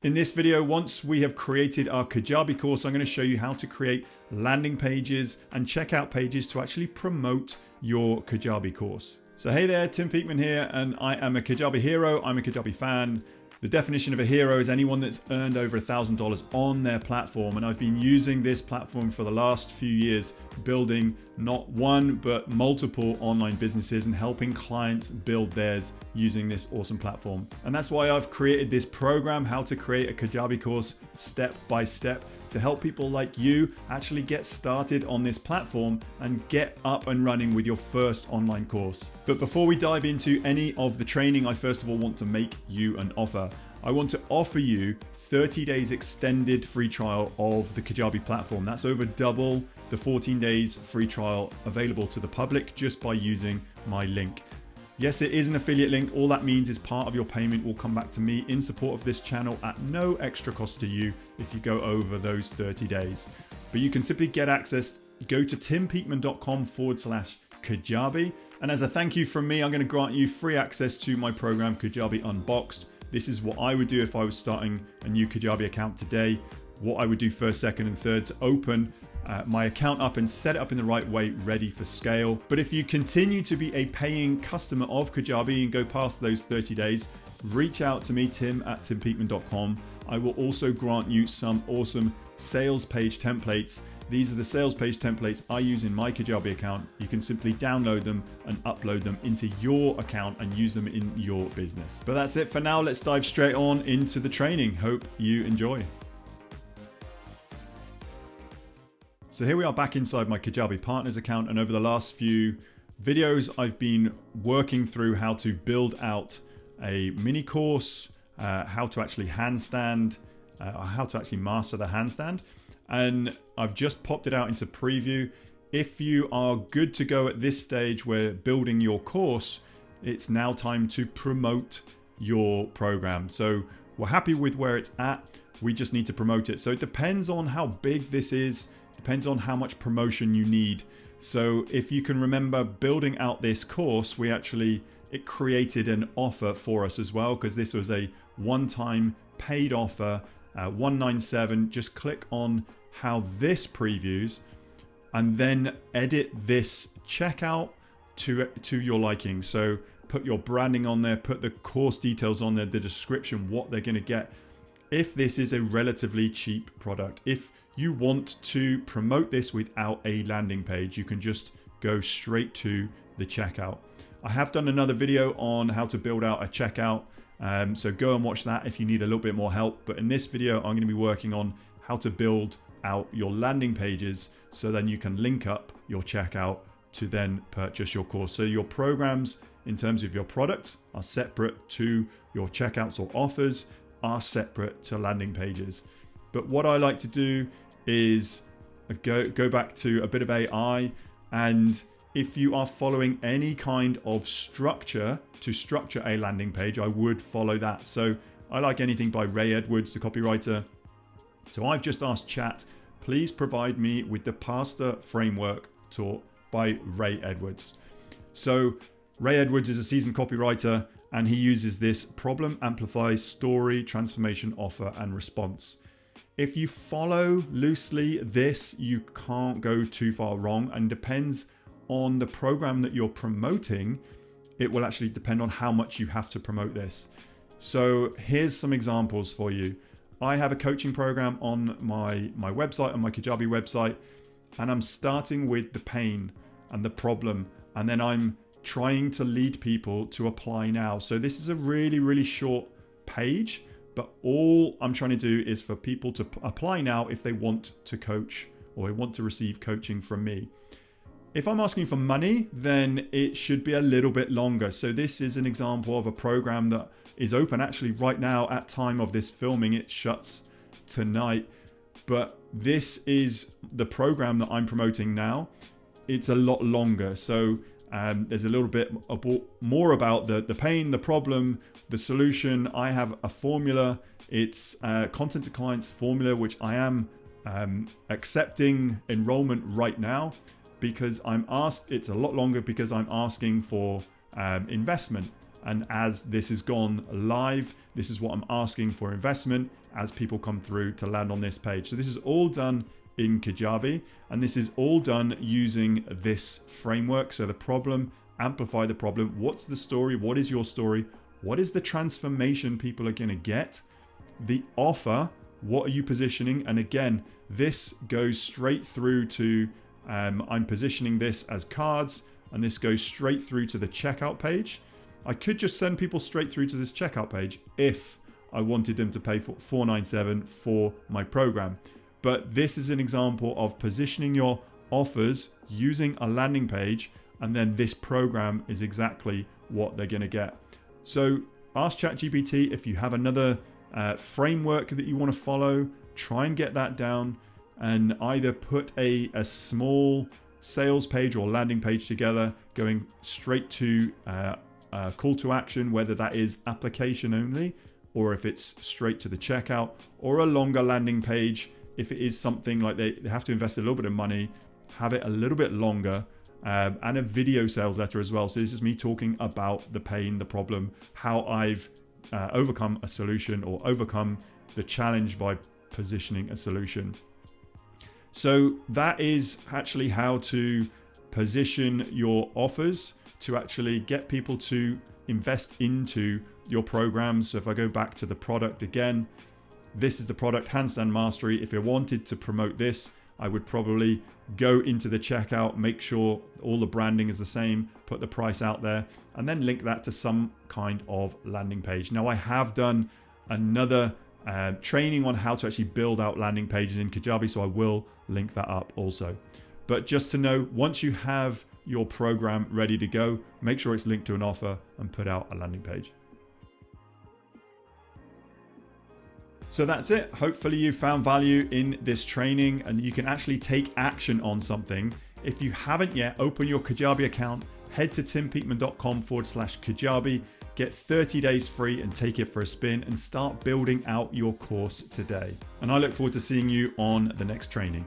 In this video, once we have created our Kajabi course, I'm going to show you how to create landing pages and checkout pages to actually promote your Kajabi course. So hey there, Tim Peakman here, and I am a Kajabi hero. I'm a Kajabi fan. The definition of a hero is anyone that's earned over $1,000 on their platform. And I've been using this platform for the last few years, building not one, but multiple online businesses and helping clients build theirs using this awesome platform. And that's why I've created this program, how to create a Kajabi course step by step, to help people like you actually get started on this platform and get up and running with your first online course. But before we dive into any of the training, I first of all want to make you an offer. I want to offer you 30 days extended free trial of the Kajabi platform. That's over double the 14 days free trial available to the public just by using my link. Yes, it is an affiliate link. All that means is part of your payment will come back to me in support of this channel at no extra cost to you if you go over those 30 days. But you can simply get access, go to timpeakman.com/Kajabi. And as a thank you from me, I'm going to grant you free access to my program, Kajabi Unboxed. This is what I would do if I was starting a new Kajabi account today. What I would do first, second, and third to open my account up and set it up in the right way, ready for scale. But if you continue to be a paying customer of Kajabi and go past those 30 days, reach out to me, tim@timpeakman.com. I will also grant you some awesome sales page templates. These are the sales page templates I use in my Kajabi account. You can simply download them and upload them into your account and use them in your business. But that's it for now. Let's dive straight on into the training. Hope you enjoy. So here we are back inside my Kajabi Partners account, and over the last few videos I've been working through how to build out a mini course, how to actually handstand, how to actually master the handstand, and I've just popped it out into preview. If you are good to go at this stage where building your course, it's now time to promote your program. So we're happy with where it's at, we just need to promote it. So it depends on how big this is, depends on how much promotion you need. So if you can remember building out this course, it created an offer for us as well, because this was a one-time paid offer, $197. Just click on how this previews and then edit this checkout to your liking. So put your branding on there, put the course details on there, the description, what they're going to get. If this is a relatively cheap product, if you want to promote this without a landing page, you can just go straight to the checkout. I have done another video on how to build out a checkout, so go and watch that if you need a little bit more help. But in this video, I'm going to be working on how to build out your landing pages so then you can link up your checkout to then purchase your course. So your programs in terms of your products are separate to your checkouts or offers are separate to landing pages. But what I like to do is go back to a bit of AI, and if you are following any kind of structure to structure a landing page, I would follow that. So I like anything by Ray Edwards, the copywriter. So I've just asked chat, please provide me with the Pastor Framework taught by Ray Edwards. So Ray Edwards is a seasoned copywriter, and he uses this problem, amplify, story, transformation, offer, and response. If you follow loosely this, you can't go too far wrong, and depends on the program that you're promoting. It will actually depend on how much you have to promote this. So here's some examples for you. I have a coaching program on my website, on my Kajabi website, and I'm starting with the pain and the problem, and then I'm trying to lead people to apply now. So this is a really, really short page, but all I'm trying to do is for people to apply now if they want to coach or they want to receive coaching from me. If I'm asking for money, then it should be a little bit longer. So this is an example of a program that is open actually right now at time of this filming. It shuts tonight, but this is the program that I'm promoting now. It's a lot longer. So there's a little bit more about the pain, the problem, the solution. I have a formula. It's content to clients formula, which I am accepting enrollment right now because it's a lot longer because I'm asking for investment. And as this has gone live, this is what I'm asking for investment. as people come through to land on this page. So this is all done in Kajabi, and this is all done using this framework. So the problem, amplify the problem. What's the story? What is your story? What is the transformation people are going to get? The offer, what are you positioning? And again, this goes straight through to, I'm positioning this as cards, and this goes straight through to the checkout page. I could just send people straight through to this checkout page if I wanted them to pay for $497 for my program. But this is an example of positioning your offers using a landing page, and then this program is exactly what they're going to get. So ask ChatGPT if you have another framework that you want to follow. Try and get that down, and either put a small sales page or landing page together going straight to a call to action, whether that is application only or if it's straight to the checkout, or a longer landing page if it is something like they have to invest a little bit of money, have it a little bit longer, and a video sales letter as well. So this is me talking about the pain, the problem, how I've overcome a solution or overcome the challenge by positioning a solution. So that is actually how to position your offers to actually get people to invest into your programs. So if I go back to the product again, this is the product, Handstand Mastery. If I wanted to promote this, I would probably go into the checkout, make sure all the branding is the same, put the price out there, and then link that to some kind of landing page. Now I have done another training on how to actually build out landing pages in Kajabi, so I will link that up also. But just to know, once you have your program ready to go, make sure it's linked to an offer and put out a landing page. So that's it. Hopefully you found value in this training and you can actually take action on something. If you haven't yet, open your Kajabi account, head to timpeakman.com/Kajabi, get 30 days free and take it for a spin and start building out your course today. And I look forward to seeing you on the next training.